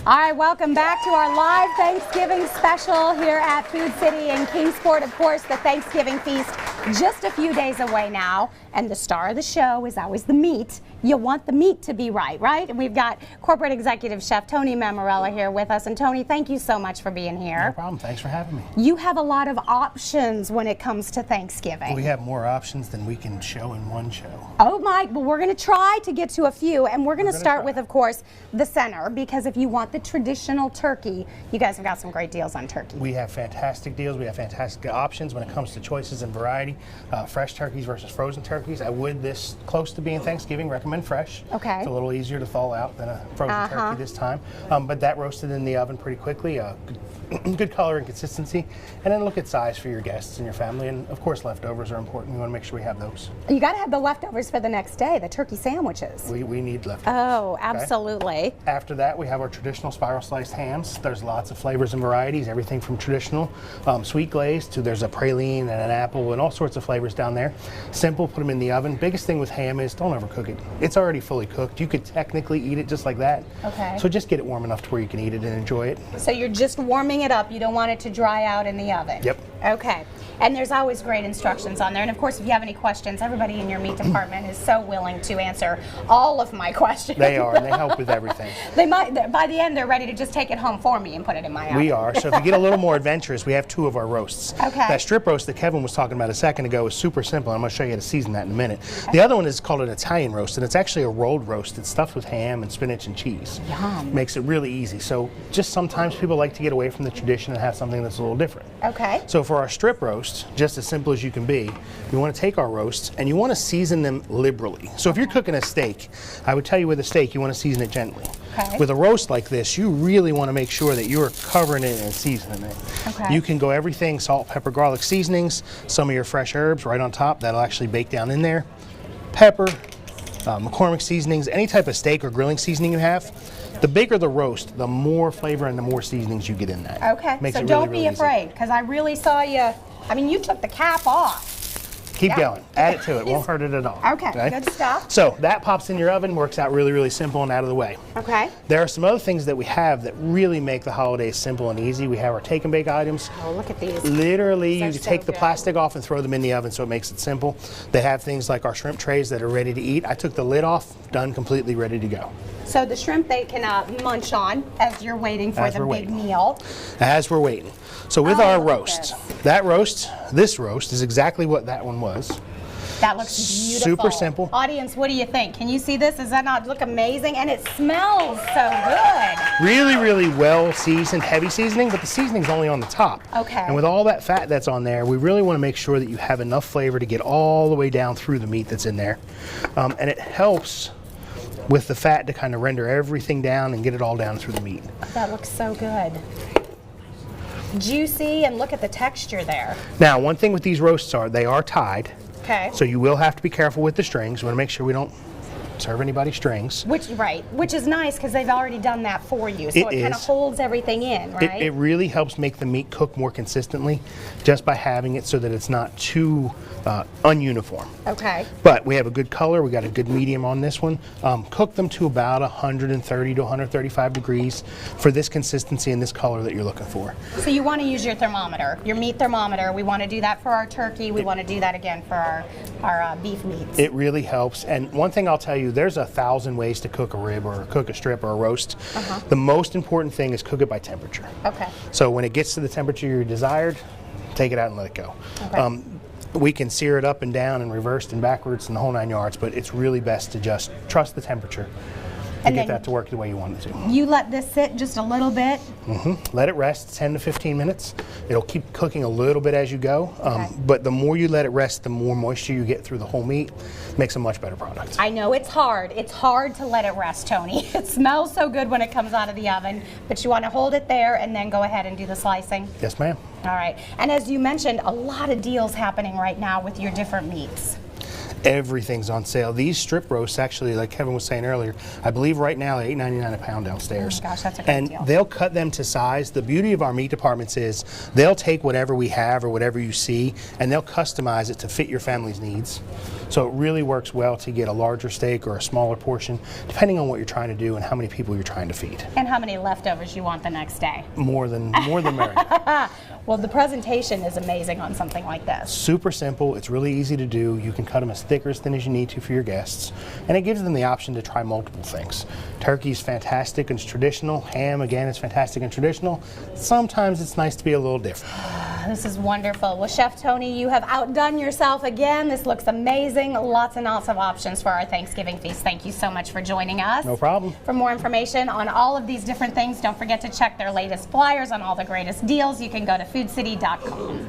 All right, welcome back to our live Thanksgiving special here at Food City in Kingsport. Of course, the Thanksgiving feast just a few days away now, and the star of the show is always the meat. You want the meat to be right? And we've got Corporate Executive Chef Tony Mammarella here with us. And Tony, thank you so much for being here. No problem. Thanks for having me. You have a lot of options when it comes to Thanksgiving. We have more options than we can show in one show. Oh my, well, we're going to try to get to a few, and we're going to start with, of course, the center, because if you want the traditional turkey, you guys have got some great deals on turkey. We have fantastic deals. We have fantastic options when it comes to choices and variety. Fresh turkeys versus frozen turkeys. I would, this close to being Thanksgiving, recommend fresh. Okay. It's a little easier to thaw out than a frozen turkey this time. But that roasted in the oven pretty quickly. Good color and consistency. And then look at size for your guests and your family. And of course, leftovers are important. We want to make sure we have those. You got to have the leftovers for the next day, the turkey sandwiches. We need leftovers. Oh, absolutely. Okay? After that, we have our traditional spiral sliced hams. There's lots of flavors and varieties, everything from traditional sweet glaze to there's a praline and an apple and all sorts of flavors down there. Simple, put them in the oven. Biggest thing with ham is don't overcook it. It's already fully cooked. You could technically eat it just like that. Okay. So just get it warm enough to where you can eat it and enjoy it. So you're just warming it up. You don't want it to dry out in the oven. Yep. Okay. And there's always great instructions on there. And of course, if you have any questions, everybody in your meat department is so willing to answer all of my questions. They are, and they help with everything. They might, by the end, they're ready to just take it home for me and put it in my oven. We are. So if you get a little more adventurous, we have two of our roasts. Okay. That strip roast that Kevin was talking about a second ago is super simple. I'm going to show you how to season that in a minute. Okay. The other one is called an Italian roast, and it's actually a rolled roast. It's stuffed with ham and spinach and cheese. Yum. Makes it really easy. So just sometimes people like to get away from the tradition and have something that's a little different. Okay. So for our strip roast, just as simple as you can be, you want to take our roasts and you want to season them liberally. So if you're cooking a steak, I would tell you with a steak, you want to season it gently. Okay. With a roast like this, you really want to make sure that you're covering it and seasoning it. Okay. You can go everything, salt, pepper, garlic seasonings, some of your fresh herbs right on top. That'll actually bake down in there. Pepper, McCormick seasonings, any type of steak or grilling seasoning you have. The bigger the roast, the more flavor and the more seasonings you get in that. Okay. Makes so it don't really, be really afraid, because I really saw you. I mean, you took the cap off. Keep going. Add it to it. Won't hurt it at all. Okay, good stuff. So that pops in your oven, works out really, really simple and out of the way. Okay. There are some other things that we have that really make the holidays simple and easy. We have our take and bake items. Oh, look at these. Literally, They're you so take the good. plastic off and throw them in the oven so it makes it simple. They have things like our shrimp trays that are ready to eat. I took the lid off, done, completely ready to go. So the shrimp they can munch on as you're waiting for the big meal. As we're waiting. So with our roast, this roast is exactly what that one was. That looks beautiful. Super simple. Audience, what do you think? Can you see this? Does that not look amazing? And it smells so good. Really, really well seasoned, heavy seasoning, but the seasoning's only on the top. Okay. And with all that fat that's on there, we really want to make sure that you have enough flavor to get all the way down through the meat that's in there. And it helps with the fat to kind of render everything down and get it all down through the meat. That looks so good. Juicy, and look at the texture there. Now, one thing with these roasts are they are tied. Okay. So you will have to be careful with the strings. We want to make sure we don't serve anybody strings. Which is nice because they've already done that for you. So it kind of holds everything in, right? It really helps make the meat cook more consistently just by having it so that it's not too ununiform. Okay. But we have a good color. We got a good medium on this one. Cook them to about 130 to 135 degrees for this consistency and this color that you're looking for. So you want to use your thermometer, your meat thermometer. We want to do that for our turkey. We want to do that again for our beef meats. It really helps. And one thing I'll tell you, there's 1,000 ways to cook a rib or cook a strip or a roast. The most important thing is cook it by temperature. Okay. So when it gets to the temperature you desired, take it out and let it go. Okay. We can sear it up and down and reversed and backwards and the whole 9 yards, but it's really best to just trust the temperature and get that to work the way you want it to. You let this sit just a little bit? Let it rest 10 to 15 minutes. It'll keep cooking a little bit as you go, but the more you let it rest, the more moisture you get through the whole meat. Makes a much better product. I know it's hard. It's hard to let it rest, Tony. It smells so good when it comes out of the oven, but you want to hold it there and then go ahead and do the slicing. Yes, ma'am. All right. And as you mentioned, a lot of deals happening right now with your different meats. Everything's on sale. These strip roasts, actually, like Kevin was saying earlier, I believe right now they're $8.99 a pound downstairs. Oh my gosh, that's a great deal. And they'll cut them to size. The beauty of our meat departments is they'll take whatever we have or whatever you see, and they'll customize it to fit your family's needs. So it really works well to get a larger steak or a smaller portion, depending on what you're trying to do and how many people you're trying to feed. And how many leftovers you want the next day. More than merry. Well, the presentation is amazing on something like this. Super simple. It's really easy to do. You can cut them as thick or as thin as you need to for your guests. And it gives them the option to try multiple things. Turkey's fantastic and it's traditional. Ham, again, is fantastic and traditional. Sometimes it's nice to be a little different. This is wonderful. Well, Chef Tony, you have outdone yourself again. This looks amazing. Lots and lots of options for our Thanksgiving feast. Thank you so much for joining us. No problem. For more information on all of these different things, don't forget to check their latest flyers on all the greatest deals. You can go to foodcity.com.